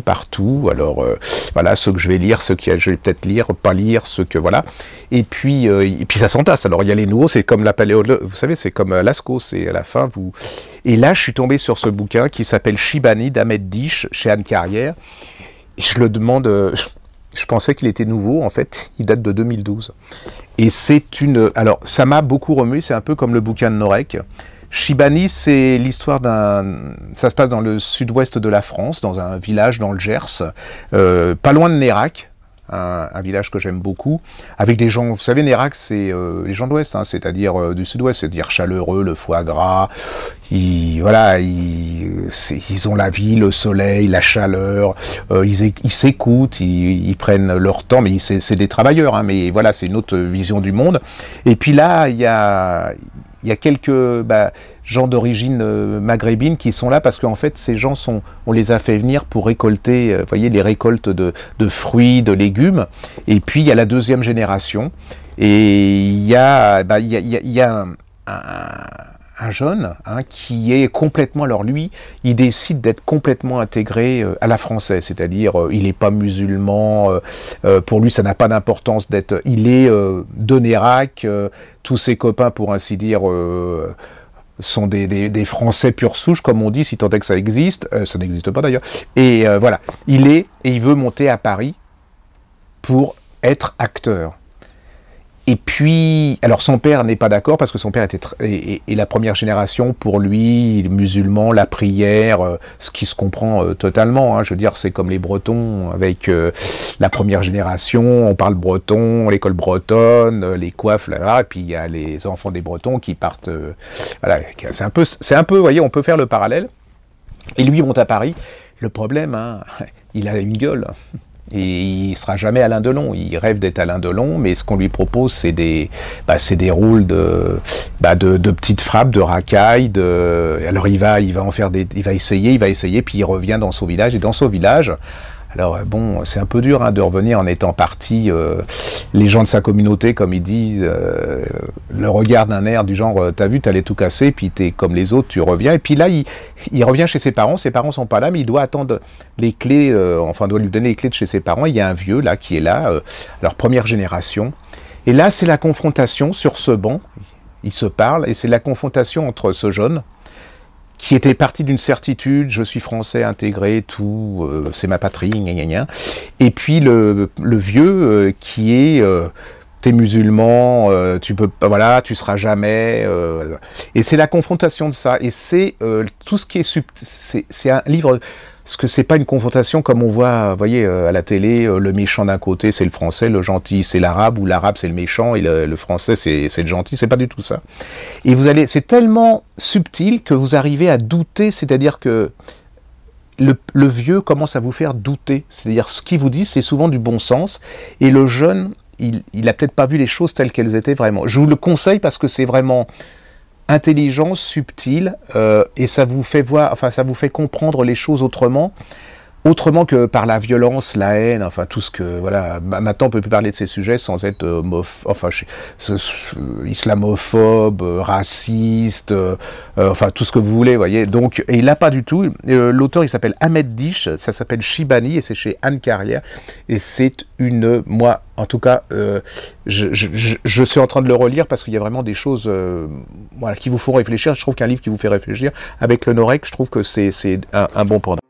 Partout, alors voilà, ceux que je vais lire, ceux que je vais peut-être lire, pas lire, ceux que voilà, et puis ça s'entasse. Alors il y a les nouveaux, c'est comme la paléologie, vous savez, c'est comme Lascaux, c'est à la fin vous. Et là, je suis tombé sur ce bouquin qui s'appelle Shibani d'Ahmed Diche chez Anne Carrière. Et je le demande, je pensais qu'il était nouveau, en fait, il date de 2012. Et c'est une, alors ça m'a beaucoup remué, c'est un peu comme le bouquin de Norek. Shibani, c'est l'histoire ça se passe dans le sud-ouest de la France, dans un village dans le Gers, pas loin de Nérac, un village que j'aime beaucoup, avec des gens, vous savez, Nérac, c'est les gens de l'Ouest, hein, c'est-à-dire du Sud-Ouest, c'est-à-dire chaleureux, le foie gras, voilà, ils ont la vie, le soleil, la chaleur, ils s'écoutent, ils prennent leur temps, mais c'est des travailleurs, hein, mais voilà, c'est une autre vision du monde. Et puis là, il y a quelques gens d'origine maghrébine qui sont là parce qu'en fait ces gens on les a fait venir pour récolter, vous voyez, les récoltes de fruits, de légumes. Et puis il y a la deuxième génération et il y a un jeune qui est complètement, alors lui, il décide d'être complètement intégré à la française, c'est-à-dire il n'est pas musulman, pour lui ça n'a pas d'importance d'être, il est de Nérac, tous ses copains pour ainsi dire sont des Français pure souche comme on dit, si tant est que ça existe, ça n'existe pas d'ailleurs, et voilà, il veut monter à Paris pour être acteur. Et puis, alors son père n'est pas d'accord parce que son père est la première génération, pour lui, musulman, la prière, ce qui se comprend totalement, hein, je veux dire, c'est comme les Bretons avec la première génération, on parle breton, l'école bretonne, les coiffes, là, et puis il y a les enfants des Bretons qui partent, voilà, c'est un peu, vous voyez, on peut faire le parallèle. Et lui, il monte à Paris, le problème, hein, il a une gueule. Et il ne sera jamais Alain Delon, il rêve d'être Alain Delon, mais ce qu'on lui propose, c'est des rôles de petites frappes, de racailles, alors il va en faire il va essayer, puis il revient dans son village, et dans son village, alors bon, c'est un peu dur de revenir en étant parti, les gens de sa communauté, comme ils disent, le regard d'un air du genre, t'as vu, t'allais tout casser, puis t'es comme les autres, tu reviens, et puis là, il revient chez ses parents sont pas là, mais il doit attendre les clés, doit lui donner les clés de chez ses parents, il y a un vieux, là, qui est là, leur première génération, et là, c'est la confrontation sur ce banc, ils se parlent, et c'est la confrontation entre ce jeune, qui était parti d'une certitude, je suis français intégré, tout, c'est ma patrie, gna gna gna. Et puis le vieux qui est, t'es musulman, tu peux pas, voilà, tu seras jamais. Et c'est la confrontation de ça. Et c'est tout ce qui est c'est un livre. Parce que c'est pas une confrontation comme on voit, vous voyez, à la télé, le méchant d'un côté c'est le français, le gentil c'est l'arabe, ou l'arabe c'est le méchant, et le français c'est le gentil, c'est pas du tout ça. Et c'est tellement subtil que vous arrivez à douter, c'est-à-dire que le vieux commence à vous faire douter, c'est-à-dire ce qu'il vous dit c'est souvent du bon sens, et le jeune, il a peut-être pas vu les choses telles qu'elles étaient vraiment. Je vous le conseille parce que c'est vraiment intelligent, subtil, et ça vous fait voir, enfin ça vous fait comprendre les choses autrement que par la violence, la haine, enfin tout ce que, voilà, maintenant on peut plus parler de ces sujets sans être islamophobe, raciste, enfin tout ce que vous voulez, voyez. Donc, et là pas du tout, l'auteur il s'appelle Ahmed Diche, ça s'appelle Shibani, et c'est chez Anne Carrière, et c'est moi en tout cas, je suis en train de le relire parce qu'il y a vraiment des choses voilà, qui vous font réfléchir. Je trouve qu'un livre qui vous fait réfléchir, avec le Norek, je trouve que c'est un bon pendant.